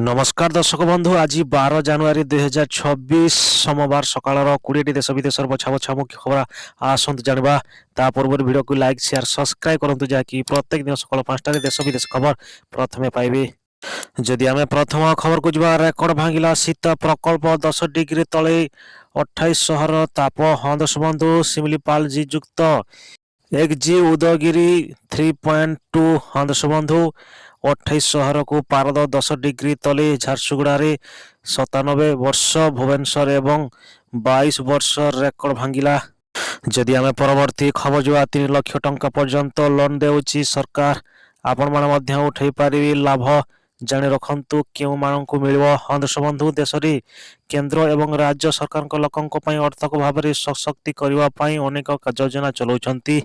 নমস্কার দর্শক বন্ধু, আজ 12 জানুয়ারি 2026 সোমবার সকালের 20টি দেশ বিদেশের বছা বছা মুখ্য খবর আসন্তু জানিবা। তা পূর্বর ভিডিওকে লাইক শেয়ার সবসক্রাইব করন্তু যাকি প্রত্যেক দিন সকাল 5টারে দেশ বিদেশ খবর প্রথমে পাইবে। যদি আমি প্রথম খবরକୁ ଯିବା, ରେକର୍ଡ ଭାଙ୍ଗିଲା ଶୀତ ପ୍ରକଳ୍ପ 10 ଡିଗ୍ରୀ ତଳେ 28 ସହର ତାପ। ହଁ ଦର୍ଶକ ବନ୍ଧୁ, ଶିମିଳିପାଳ ଜି ଯୁକ୍ତ 1G ଉଦୟଗିରି 3.2। ହଁ ଦର୍ଶକ ବନ୍ଧୁ, 28 ସହରକୁ ପାରଦ 10 ଡିଗ୍ରୀ ତଳେ ଝାରସୁଗୁଡ଼ାରେ 97 ବର୍ଷ, ଭୁବନେଶ୍ୱର ଏବଂ 22 ବର୍ଷ ରେକର୍ଡ ଭାଙ୍ଗିଲା। ଯଦି ଆମେ ପରବର୍ତ୍ତୀ ଖବର ଯିବା, 3 ଲକ୍ଷ ଟଙ୍କା ପର୍ଯ୍ୟନ୍ତ ଲୋନ୍ ଦେଉଛି ସରକାର, ଆପଣମାନେ ମଧ୍ୟ ଉଠାଇ ପାରିବେ ଲାଭ। ଜାଣି ରଖନ୍ତୁ କେଉଁମାନଙ୍କୁ ମିଳିବ। ହଁ ଦର୍ଶକ ବନ୍ଧୁ, ଦେଶରେ କେନ୍ଦ୍ର ଏବଂ ରାଜ୍ୟ ସରକାରଙ୍କ ଲୋକଙ୍କ ପାଇଁ ଅର୍ଥକ ଭାବରେ ସଶକ୍ତି କରିବା ପାଇଁ ଅନେକ ଯୋଜନା ଚଲାଉଛନ୍ତି।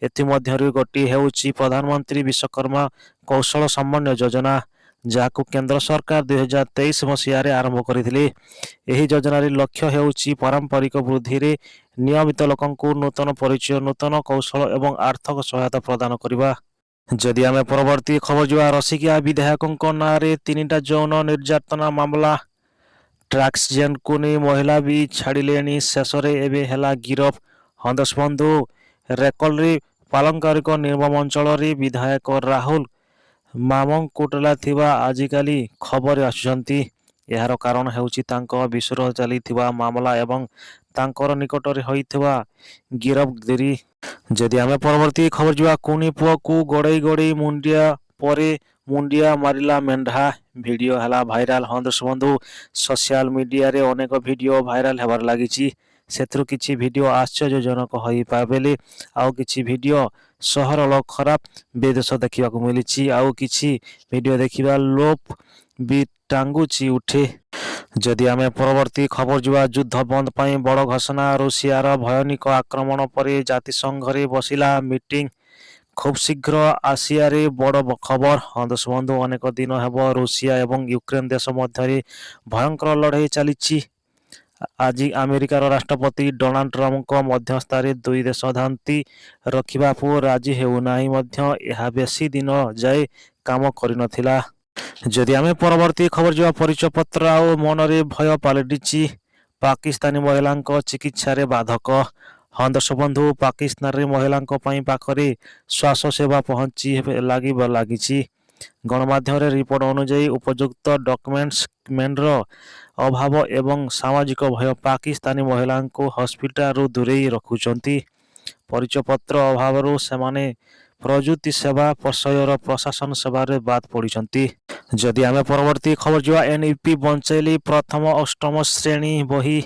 ଏଥିମଧ୍ୟରୁ ଗୋଟିଏ ହେଉଛି ପ୍ରଧାନମନ୍ତ୍ରୀ ବିଶ୍ୱକର୍ମା କୌଶଳ ସମନ୍ୱୟ ଯୋଜନା, ଯାହାକୁ କେନ୍ଦ୍ର ସରକାର 2023 ମସିହାରେ ଆରମ୍ଭ କରିଥିଲେ। ଏହି ଯୋଜନାର ଲକ୍ଷ୍ୟ ହେଉଛି ପାରମ୍ପରିକ ବୃଦ୍ଧିରେ ନିୟମିତ ଲୋକଙ୍କୁ ନୂତନ ପରିଚୟ, ନୂତନ କୌଶଳ ଏବଂ ଆର୍ଥିକ ସହାୟତା ପ୍ରଦାନ କରିବା। ଯଦି ଆମେ ପରବର୍ତ୍ତୀ ଖବର ଯିବା, ରସିକିଆ ବିଧାୟକଙ୍କ ନାଁରେ 3ଟା ଯୌନ ନିର୍ଯାତନା ମାମଲା। ଟ୍ରାନ୍ସଜେଣ୍ଡରକୁ ନେଇ ମହିଳା ବି ଛାଡ଼ିଲେଣି, ଶେଷରେ ଏବେ ହେଲା ଗିରଫ। ହଁ ଦର୍ଶକ ବନ୍ଧୁ, ରେକର୍ଡରେ ପାଲଙ୍କରିକ ନିର୍ମମ ଅଞ୍ଚଳରେ ବିଧାୟକ ରାହୁଲ ମାମଙ୍କୋଟଲା ଥିବା ଆଜିକାଲି ଖବର ଆସୁଛନ୍ତି। ଏହାର କାରଣ ହେଉଛି ତାଙ୍କ ବିଷୟରେ ଚାଲିଥିବା ମାମଲା ଏବଂ ତାଙ୍କର ନିକଟରେ ହୋଇଥିବା ଗିରଫଦାରୀ। ଯଦି ଆମେ ପରବର୍ତ୍ତୀ ଖବର ଯିବା, କୁନି ପୁଅକୁ ଗୋଡ଼େଇ ଗୋଡ଼େଇ ମୁଣ୍ଡିଆ ପରେ ମୁଣ୍ଡିଆ ମାରିଲା ମେଣ୍ଢା, ଭିଡ଼ିଓ ହେଲା ଭାଇରାଲ। ହଁ ଦର୍ଶକ ବନ୍ଧୁ, ସୋସିଆଲ ମିଡ଼ିଆରେ ଅନେକ ଭିଡ଼ିଓ ଭାଇରାଲ ହେବାରେ ଲାଗିଛି। ସେଥିରୁ କିଛି ଭିଡ଼ିଓ ଆଶ୍ଚର୍ଯ୍ୟଜନକ ହୋଇପାରେ ବେଳେ ଆଉ କିଛି ଭିଡ଼ିଓ ସହରର ଖରାପ ବେଦୋଷ ଦେଖିବାକୁ ମିଳିଛି। ଆଉ କିଛି ଭିଡ଼ିଓ ଦେଖିବା ଲୋପ ବି ଟାଙ୍ଗୁଛି ଉଠେ। ଯଦି ଆମେ ପରବର୍ତ୍ତୀ ଖବର ଯିବା, ଯୁଦ୍ଧ ବନ୍ଦ ପାଇଁ ବଡ଼ ଘୋଷଣା, ରୁଷିଆର ଭୟାନକ ଆକ୍ରମଣ ପରେ ଜାତିସଂଘରେ ବସିଲା ମିଟିଂ, ଖୁବ୍ ଶୀଘ୍ର ଆସିଆରେ ବଡ଼ ଖବର। ହଁ ଦର୍ଶକ ବନ୍ଧୁ, ଅନେକ ଦିନ ହେବ ରୁଷିଆ ଏବଂ ୟୁକ୍ରେନ ଦେଶ ମଧ୍ୟରେ ଭୟଙ୍କର ଲଢ଼େଇ ଚାଲିଛି। ଆଜି ଆମେରିକାର ରାଷ୍ଟ୍ରପତି ଡୋନାଲ୍ଡ ଟ୍ରମ୍ପଙ୍କ ମଧ୍ୟସ୍ଥତାରେ ଦୁଇ ଦେଶ ଶାନ୍ତି ରଖିବାକୁ ରାଜି ହେଉନାହିଁ ମଧ୍ୟ ଏହା ବେଶୀ ଦିନ ଯାଏ କାମ କରିନଥିଲା। ଯଦି ଆମେ ପରବର୍ତ୍ତୀ ଖବର ଯିବା, ପରିଚୟପତ୍ର ଆଉ ମନରେ ଭୟ ପାଲଟିଛି, ପାକିସ୍ତାନୀ ମହିଳାଙ୍କ ଚିକିତ୍ସାରେ ବାଧକ। ହଁ ଦର୍ଶକ ବନ୍ଧୁ, ପାକିସ୍ତାନରେ ମହିଳାଙ୍କ ପାଇଁ ପାଖରେ ଶ୍ୱାସ ସେବା ପହଞ୍ଚି ଲାଗିଛି। ଗଣମାଧ୍ୟମରେ ରିପୋର୍ଟ ଅନୁଯାୟୀ ଉପଯୁକ୍ତ ଡକୁମେଣ୍ଟର ଅଭାବ ଏବଂ ସାମାଜିକ ଭୟ ପାକିସ୍ତାନୀ ମହିଳାଙ୍କୁ ହସ୍ପିଟାଲରୁ ଦୂରେଇ ରଖୁଛନ୍ତି। ପରିଚୟପତ୍ର ଅଭାବରୁ ସେମାନେ ପ୍ରଯୁକ୍ତି ସେବା, ପ୍ରଶୟର ପ୍ରଶାସନ ସେବାରେ ବାଦ ପଡ଼ିଛନ୍ତି। ଯଦି ଆମେ ପରବର୍ତ୍ତୀ ଖବର ଯିବା, NEP ବଞ୍ଚେଇଲି ପ୍ରଥମ ଅଷ୍ଟମ ଶ୍ରେଣୀ ବହି,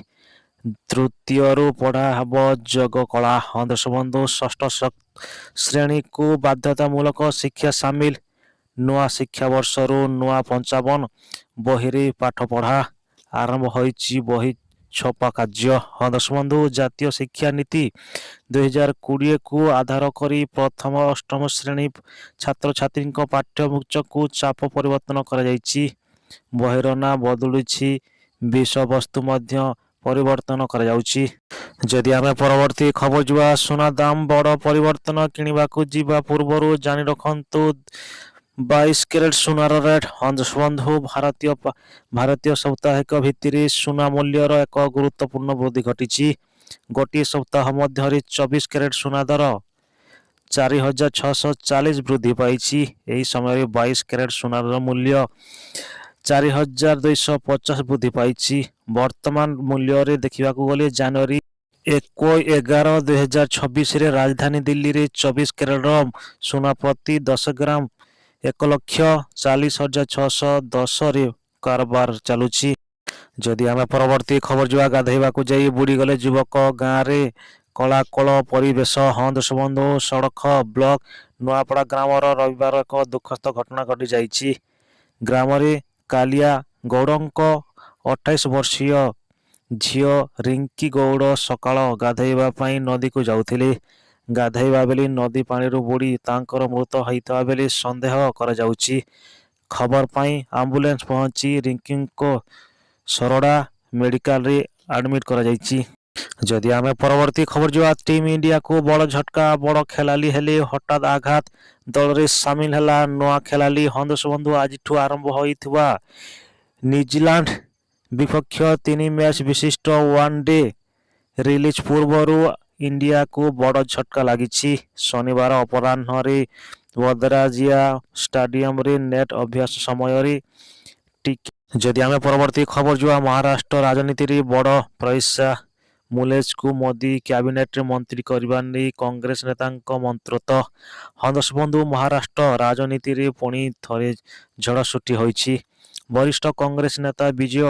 ତୃତୀୟରୁ ପଢ଼ା ହେବ ଯୋଗ କଳା। ହଁ ଦର୍ଶକ ବନ୍ଧୁ, ଷଷ୍ଠ ଶ୍ରେଣୀକୁ ବାଧ୍ୟତାମୂଳକ ଶିକ୍ଷା ସାମିଲ, ନୂଆ ଶିକ୍ଷାବର୍ଷରୁ ନୂଆ 55 ବହିରେ ପାଠପଢ଼ା ଆରମ୍ଭ ହୋଇଛି, ବହି ଛପା କାର୍ଯ୍ୟ। ହଁ ଦର୍ଶକ ବନ୍ଧୁ, ଜାତୀୟ ଶିକ୍ଷାନୀତି 2020କୁ ଆଧାର କରି ପ୍ରଥମ ଅଷ୍ଟମ ଶ୍ରେଣୀ ଛାତ୍ରଛାତ୍ରୀଙ୍କ ପାଠ୍ୟପୁସ୍ତକକୁ ଚାପ ପରିବର୍ତ୍ତନ କରାଯାଇଛି। ବହିର ନାଁ ବଦଳୁଛି, ବିଷୟବସ୍ତୁ ମଧ୍ୟ ପରିବର୍ତ୍ତନ କରାଯାଉଛି। ଯଦି ଆମେ ପରବର୍ତ୍ତୀ ଖବର ଯିବା, ସୁନା ଦାମ ବଡ଼ ପରିବର୍ତ୍ତନ, କିଣିବାକୁ ଯିବା ପୂର୍ବରୁ ଜାଣି ରଖନ୍ତୁ 22 କ୍ୟାରେଟ ସୁନାର ରେଟ୍। ହଁ ଦର୍ଶକ ବନ୍ଧୁ, ଭାରତୀୟ ସାପ୍ତାହିକ ଭିତ୍ତିରେ ସୁନା ମୂଲ୍ୟର ଏକ ଗୁରୁତ୍ୱପୂର୍ଣ୍ଣ ବୃଦ୍ଧି ଘଟିଛି। ଗୋଟିଏ ସପ୍ତାହ ମଧ୍ୟରେ 24 କ୍ୟାରେଟ ସୁନା ଦର 4,640 ବୃଦ୍ଧି ପାଇଛି। ଏହି ସମୟରେ 22 କ୍ୟାରେଟ ସୁନାର ମୂଲ୍ୟ 4,250 ବୃଦ୍ଧି ପାଇଛି। ବର୍ତ୍ତମାନ ମୂଲ୍ୟରେ ଦେଖିବାକୁ ଗଲେ ଜାନୁଆରୀ 11/2026ରେ ରାଜଧାନୀ ଦିଲ୍ଲୀରେ 24 କ୍ୟାରେଟର ସୁନା ପ୍ରତି 10 ଗ୍ରାମ 1,40,610ରେ କାରବାର ଚାଲୁଛି। ଯଦି ଆମେ ପରବର୍ତ୍ତୀ ଖବର ଯିବା, ଗାଧୋଇବାକୁ ଯାଇ ବୁଡ଼ିଗଲେ ଯୁବକ, ଗାଁରେ କୋଳାହଳ ପରିବେଶ। ହଁ ଦର୍ଶକ ବନ୍ଧୁ, ସଡ଼କ ବ୍ଲକ ନୂଆପଡ଼ା ଗ୍ରାମର ରବିବାର ଏକ ଦୁଃଖଦ ଘଟଣା ଘଟିଯାଇଛି। ଗ୍ରାମରେ କାଲିଆ ଗୌଡ଼ଙ୍କ 28 ବର୍ଷୀୟ ଝିଅ ରିଙ୍କି ଗୌଡ଼ ସକାଳ ଗାଧୋଇବା ପାଇଁ ନଦୀକୁ ଯାଉଥିଲେ। ଗାଧୋଇବା ବେଳେ ନଦୀ ପାଣିରୁ ବୁଡ଼ି ତାଙ୍କର ମୃତ୍ୟୁ ହୋଇଥିବା ବେଳେ ସନ୍ଦେହ କରାଯାଉଛି। ଖବର ପାଇ ଆମ୍ବୁଲାନ୍ସ ପହଞ୍ଚି ରିଙ୍କିଙ୍କୁ ସୋରଡ଼ା ମେଡିକାଲରେ ଆଡମିଟ୍ କରାଯାଇଛି। ଯଦି ଆମେ ପରବର୍ତ୍ତୀ ଖବର ଯିବା, ଟିମ୍ ଇଣ୍ଡିଆକୁ ବଡ଼ ଝଟକା, ବଡ଼ ଖେଳାଳି ହେଲେ ହଠାତ୍ ଆଘାତ, ଦଳରେ ସାମିଲ ହେଲା ନୂଆ ଖେଳାଳି। ହଁ ଦର୍ଶକ ବନ୍ଧୁ, ଆଜିଠୁ ଆରମ୍ଭ ହୋଇଥିବା ନ୍ୟୁଜିଲାଣ୍ଡ ବିପକ୍ଷ 3 ମ୍ୟାଚ୍ ବିଶିଷ୍ଟ ୱାନ୍-ଡେ ରିଲିଜ୍ ପୂର୍ବରୁ ଇଣ୍ଡିଆକୁ ବଡ଼ ଝଟକା ଲାଗିଛି। ଶନିବାର ଅପରାହ୍ନରେ ବଦରାଜିଆ ଷ୍ଟାଡିୟମରେ ନେଟ୍ ଅଭ୍ୟାସ ସମୟରେ ଯଦି ଆମେ ପରବର୍ତ୍ତୀ ଖବର ଯିବା, ମହାରାଷ୍ଟ୍ର ରାଜନୀତିରେ ବଡ଼ ପ୍ରୟାସ, ମୁଲେଜଙ୍କୁ ମୋଦି କ୍ୟାବିନେଟ୍ରେ ମନ୍ତ୍ରୀ କରିବା ନେଇ କଂଗ୍ରେସ ନେତାଙ୍କ ମନ୍ତବ୍ୟ। ହଂସବନ୍ଧୁ ମହାରାଷ୍ଟ୍ର ରାଜନୀତିରେ ପୁଣି ଥରେ ଝଡ଼ ସୃଷ୍ଟି ହୋଇଛି। ବରିଷ୍ଠ କଂଗ୍ରେସ ନେତା ବିଜୟ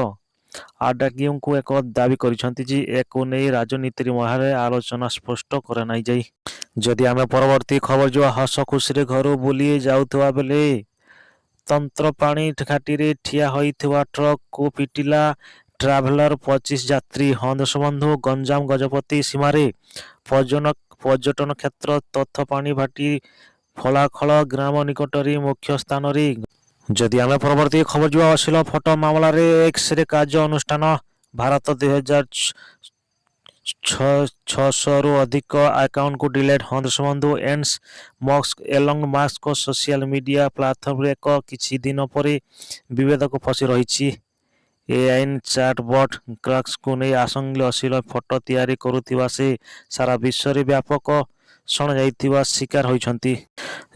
ଆଡଭାନୀଙ୍କୁ ଏକ ଦାବି କରିଛନ୍ତି ଯେ ଏକୁ ନେଇ ରାଜନୀତିରେ ମହାରେ ଆଲୋଚନା ସ୍ପଷ୍ଟ କରାଯାଇ। ଯଦି ଆମେ ପରବର୍ତ୍ତୀ ଖବର ଯିବା, ହସ ଖୁସିରେ ଘରୁ ବୁଲି ଯାଉଥିବା ବେଳେ ତନ୍ତ୍ରପାଣି ଘାଟିରେ ଠିଆ ହୋଇଥିବା ଟ୍ରକକୁ ପିଟିଲା ଟ୍ରାଭେଲର, 25 ଯାତ୍ରୀ। ହଂସବନ୍ଧୁ ଗଞ୍ଜାମ ଗଜପତି ସୀମାରେ ପର୍ଯ୍ୟଟନ କ୍ଷେତ୍ର ତଥ୍ୟପାଣି ଘାଟି ଫଳାଖଳ ଗ୍ରାମ ନିକଟରେ ମୁଖ୍ୟ ସ୍ଥାନରେ। ଯଦି ଆମେ ପରବର୍ତ୍ତୀ ଖବର ଯିବା, ଅଶ୍ଳୀଳ ଫଟୋ ମାମଲାରେ ଏକ୍ସରେ କାର୍ଯ୍ୟ ଅନୁଷ୍ଠାନ। ଭାରତ 2600ରୁ ଅଧିକ ଆକାଉଣ୍ଟକୁ ଡିଲିଟ୍। ହଂସବନ୍ଧୁ ଏନ୍ସ ମସ୍କ ଏଲନ ମାସ୍କଙ୍କ ସୋସିଆଲ ମିଡିଆ ପ୍ଲାଟଫର୍ମରେ କିଛି ଦିନ ପରେ ବିବାଦକୁ ଫସି ରହିଛି। ଏଆଇ ଚାଟବଟ୍ କ୍ରାକ୍ସକୁ ନେଇ ଆସଙ୍ଗରେ ଅଶ୍ଳୀଳ ଫଟୋ ତିଆରି କରୁଥିବା ସେ ସାରା ବିଶ୍ୱରେ ବ୍ୟାପକ ଶୁଣାଯାଇଥିବା ସ୍ୱୀକାର ହୋଇଛନ୍ତି।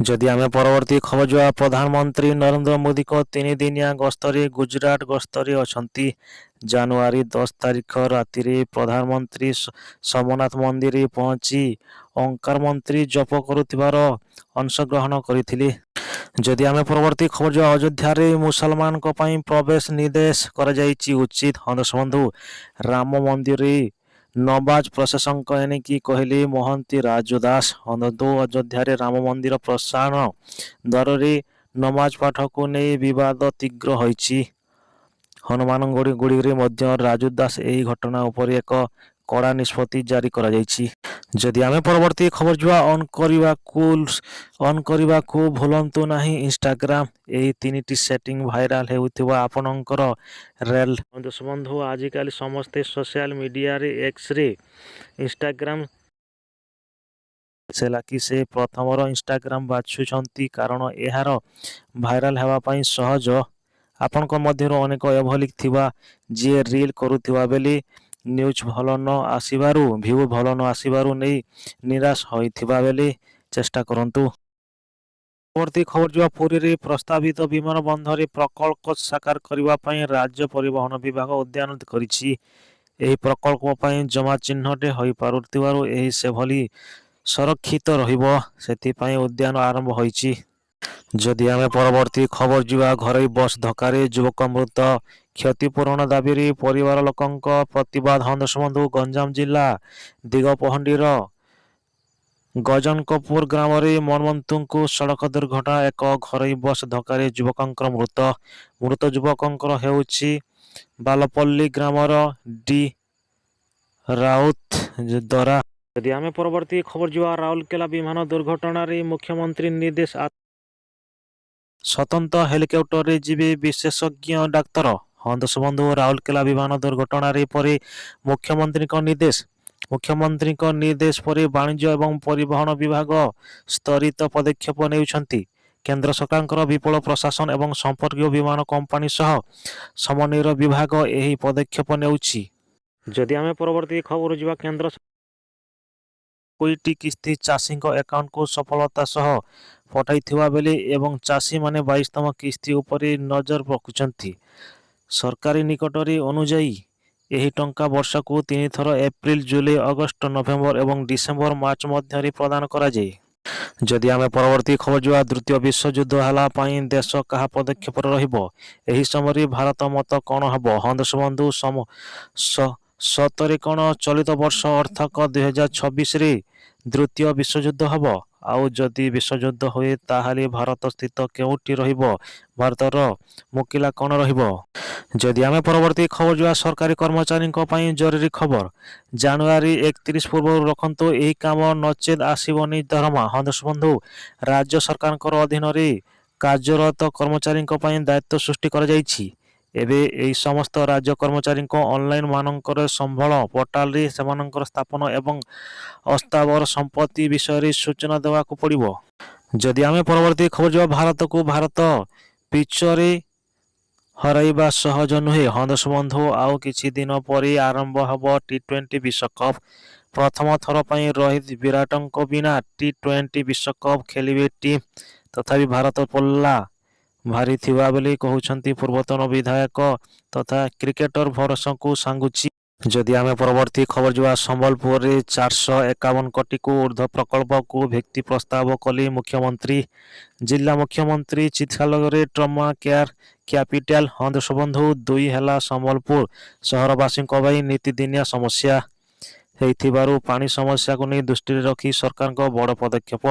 ଯଦି ଆମେ ପରବର୍ତ୍ତୀ ଖବର ଯିବା, ପ୍ରଧାନମନ୍ତ୍ରୀ ନରେନ୍ଦ୍ର ମୋଦିଙ୍କ 3 ଦିନିଆ ଗସ୍ତରେ ଗୁଜରାଟ ଗସ୍ତରେ ଅଛନ୍ତି। ଜାନୁଆରୀ 10 ତାରିଖ ରାତିରେ ପ୍ରଧାନମନ୍ତ୍ରୀ ସୋମନାଥ ମନ୍ଦିରରେ ପହଞ୍ଚି ଓଁକାର ମନ୍ତ୍ର ଜପ କରୁଥିବାର ଅଂଶଗ୍ରହଣ କରିଥିଲେ। ଯଦି ଆମେ ପରବର୍ତ୍ତୀ ଖବର ଯିବା, ଅଯୋଧ୍ୟାରେ ମୁସଲମାନଙ୍କ ପାଇଁ ପ୍ରବେଶ ନିର୍ଦ୍ଦେଶ କରାଯାଇଛି ଉଚିତ। ହଂସବନ୍ଧୁ ରାମ ମନ୍ଦିରରେ ନମାଜ ପ୍ରସଙ୍ଗକୁ ଏଣିକି କହିଲେ ମହନ୍ତି ରାଜୁ ଦାସ। ଅଯୋଧ୍ୟାରେ ରାମ ମନ୍ଦିର ପ୍ରଶାସନ ଦ୍ୱାରରେ ନମାଜ ପାଠକୁ ନେଇ ବିବାଦ ତୀବ୍ର ହୋଇଛି। ହନୁମାନଗଡ଼ିରେ ମଧ୍ୟ ରାଜୁ ଦାସ ଏହି ଘଟଣା ଉପରେ ଏକ କଡ଼ା ନିଷ୍ପତ୍ତି ଜାରି କରାଯାଇଛି। ଯଦି ଆମେ ପରବର୍ତ୍ତୀ ଖବର ଯିବା, ଅନ୍ କରିବାକୁ ଭୁଲନ୍ତୁ ନାହିଁ ଇନଷ୍ଟାଗ୍ରାମ। ଏହି 3ଟି ସେଟିଂ ଭାଇରାଲ ହେଉଥିବା ଆପଣଙ୍କର ରେଲ। ହଂସବନ୍ଧୁ ଆଜିକାଲି ସମସ୍ତେ ସୋସିଆଲ ମିଡିଆରେ ଏକ୍ସରେ ଇନଷ୍ଟାଗ୍ରାମ କି ସେ ପ୍ରଥମର ଇନଷ୍ଟାଗ୍ରାମ ବାଛୁଛନ୍ତି କାରଣ ଏହାର ଭାଇରାଲ ହେବା ପାଇଁ ସହଜ। ଆପଣଙ୍କ ମଧ୍ୟରୁ ଅନେକ ଏଭଳି ଥିବା ଯିଏ ରିଲ୍ କରୁଥିବା ବେଳେ ନ୍ୟୁଜ୍ ଭଲ ନ ଆସିବାରୁ ଭିଉ ଭଲ ନ ଆସିବାରୁ ନେଇ ନିରାଶ ହୋଇଥିବା ବେଳେ ଚେଷ୍ଟା କରନ୍ତୁ। ପରବର୍ତ୍ତୀ ଖବର ଯିବା, ପୁରୀରେ ପ୍ରସ୍ତାବିତ ବିମାନ ବନ୍ଦରରେ ପ୍ରକଳ୍ପ ସାକାର କରିବା ପାଇଁ ରାଜ୍ୟ ପରିବହନ ବିଭାଗ ଉଦ୍ୟାନ କରିଛି। ଏହି ପ୍ରକଳ୍ପ ପାଇଁ ଜମା ଚିହ୍ନଟ ହୋଇପାରୁଥିବାରୁ ଏହି ସେଭଳି ସୁରକ୍ଷିତ ରହିବ, ସେଥିପାଇଁ ଉଦ୍ୟାନ ଆରମ୍ଭ ହୋଇଛି। ଯଦି ଆମେ ପରବର୍ତ୍ତୀ ଖବର ଯିବା, ଘରୋଇ ବସ୍ ଧକ୍କାରେ ଯୁବକ ମୃତ, କ୍ଷତିପୂରଣ ଦାବିରେ ପରିବାର ଲୋକଙ୍କ ପ୍ରତିବାଦ। ହଂସବନ୍ଧୁ ଗଞ୍ଜାମ ଜିଲ୍ଲା ଦିଗପହଣ୍ଡିର ଗଜନକପୁର ଗ୍ରାମରେ ମର୍ମନ୍ତୁଦ ସଡ଼କ ଦୁର୍ଘଟଣା। ଏକ ଘରୋଇ ବସ୍ ଧକ୍କାରେ ଯୁବକଙ୍କର ମୃତ ଯୁବକଙ୍କର ହେଉଛି ବାଲପଲ୍ଲୀ ଗ୍ରାମର ଡି ରାଉତ ଦରା। ଯଦି ଆମେ ପରବର୍ତ୍ତୀ ଖବର ଯିବା, ରାଉରକେଲା ବିମାନ ଦୁର୍ଘଟଣାରେ ମୁଖ୍ୟମନ୍ତ୍ରୀ ନିର୍ଦ୍ଦେଶ, ସ୍ୱତନ୍ତ୍ର ହେଲିକପ୍ଟରରେ ଯିବେ ବିଶେଷଜ୍ଞ ଡାକ୍ତର। ହଂସବନ୍ଧୁ ରାଉରକେଲା ବିମାନ ଦୁର୍ଘଟଣାରେ ପରେ ମୁଖ୍ୟମନ୍ତ୍ରୀଙ୍କ ନିର୍ଦ୍ଦେଶ ପରେ ବାଣିଜ୍ୟ ଏବଂ ପରିବହନ ବିଭାଗ ତ୍ୱରିତ ପଦକ୍ଷେପ ନେଉଛନ୍ତି। କେନ୍ଦ୍ର ସରକାରଙ୍କର ବିପୁଳ ପ୍ରଶାସନ ଏବଂ ସମ୍ପର୍କୀୟ ବିମାନ କମ୍ପାନୀ ସହ ସମନ୍ୱୟ ବିଭାଗ ଏହି ପଦକ୍ଷେପ ନେଉଛି। ଯଦି ଆମେ ପରବର୍ତ୍ତୀ ଖବର ଯିବା, କେନ୍ଦ୍ର 20ଟି କିସ୍ତି ଚାଷୀଙ୍କ ଆକାଉଣ୍ଟକୁ ସଫଳତା ସହ ପଠାଇଥିବା ବେଳେ ଏବଂ ଚାଷୀମାନେ 22ତମ କିସ୍ତି ଉପରେ ନଜର ରଖିଛନ୍ତି। ସରକାରୀ ନିକଟରେ ଅନୁଯାୟୀ ଏହି ଟଙ୍କା ବର୍ଷକୁ 3 ଥର ଏପ୍ରିଲ, ଜୁଲାଇ, ଅଗଷ୍ଟ, ନଭେମ୍ବର ଏବଂ ଡିସେମ୍ବର ମାସ ମଧ୍ୟରେ ପ୍ରଦାନ କରାଯାଏ। ଯଦି ଆମେ ପରବର୍ତ୍ତୀ ଖବର ଯିବା, ତୃତୀୟ ବିଶ୍ୱଯୁଦ୍ଧ ହେଲା ପାଇଁ ଦେଶ କାହା ପଦକ୍ଷେପରେ ରହିବ, ଏହି ସମୟରେ ଭାରତ ମତ କ'ଣ ହେବ? ହଂସବନ୍ଧୁ ସତରେ କ'ଣ ଚଳିତ ବର୍ଷ ଅର୍ଥାତ୍ 2026ରେ ତୃତୀୟ ବିଶ୍ୱଯୁଦ୍ଧ ହେବ? ଆଉ ଯଦି ବିଶ୍ୱଯୁଦ୍ଧ ହୁଏ ତାହେଲେ ଭାରତ ସ୍ଥିତି କେଉଁଠି ରହିବ? ଭାରତର ମୁକିଲା କ'ଣ ରହିବ? ଯଦି ଆମେ ପରବର୍ତ୍ତୀ ଖବର ଯିବା, ସରକାରୀ କର୍ମଚାରୀଙ୍କ ପାଇଁ ଜରୁରୀ ଖବର, ଜାନୁଆରୀ 31 ପୂର୍ବରୁ ରଖନ୍ତୁ ଏହି କାମ, ନଚେତ୍ ଆସିବନି ଦରମା। ହଂସବନ୍ଧୁ ରାଜ୍ୟ ସରକାରଙ୍କ ଅଧୀନରେ କାର୍ଯ୍ୟରତ କର୍ମଚାରୀଙ୍କ ପାଇଁ ଦାୟିତ୍ୱ ସୃଷ୍ଟି କରାଯାଇଛି। ଏବେ ଏହି ସମସ୍ତ ରାଜ୍ୟ କର୍ମଚାରୀଙ୍କ ଅନଲାଇନ ମାନଙ୍କର ସମ୍ବଳ ପୋର୍ଟାଲରେ ସେମାନଙ୍କର ସ୍ଥାପନ ଏବଂ ଅସ୍ଥାବର ସମ୍ପତ୍ତି ବିଷୟରେ ସୂଚନା ଦେବାକୁ ପଡ଼ିବ। ଯଦି ଆମେ ପରବର୍ତ୍ତୀ ଖବର ଯିବା, ଭାରତ ପିଚରେ ହରାଇବା ସହଜ ନୁହେଁ। ହନ୍ଦସ ବନ୍ଧୁ, ଆଉ କିଛି ଦିନ ପରେ ଆରମ୍ଭ ହେବ ଟି20 ବିଶ୍ୱକପ୍। ପ୍ରଥମ ଥର ପାଇଁ ରୋହିତ ବିରାଟଙ୍କ ବିନା ଟି20 ବିଶ୍ୱକପ୍ ଖେଳିବେ ଟିମ୍। ତଥାପି ଭାରତ ପଲ୍ଲା ଭାରି ଥିବା ବୋଲି କହୁଛନ୍ତି ପୂର୍ବତନ ବିଧାୟକ ତଥା କ୍ରିକେଟର ଭରସଙ୍କୁ ସାଙ୍ଗୁଚି। ଯଦି ଆମେ ପରବର୍ତ୍ତୀ ଖବର ଯିବା, ସମ୍ବଲପୁରରେ 451 କୋଟିକୁ ଉର୍ଦ୍ଧ୍ୱ ପ୍ରକଳ୍ପକୁ ଭିତ୍ତି ପ୍ରସ୍ତାବ କଲେ ମୁଖ୍ୟମନ୍ତ୍ରୀ। ଜିଲ୍ଲା ମୁଖ୍ୟମନ୍ତ୍ରୀ ଚିକିତ୍ସାଳୟରେ ଟ୍ରମା କେୟାର କ୍ୟାପିଟାଲ। ହନ୍ଦସ ବନ୍ଧୁ 2 ହେଲା ସମ୍ବଲପୁର ସହରବାସୀଙ୍କ ପାଇଁ ନୀତିଦିନିଆ ସମସ୍ୟା ହେଇଥିବାରୁ ପାଣି ସମସ୍ୟାକୁ ନେଇ ଦୃଷ୍ଟିରେ ରଖି ସରକାରଙ୍କ ବଡ଼ ପଦକ୍ଷେପ।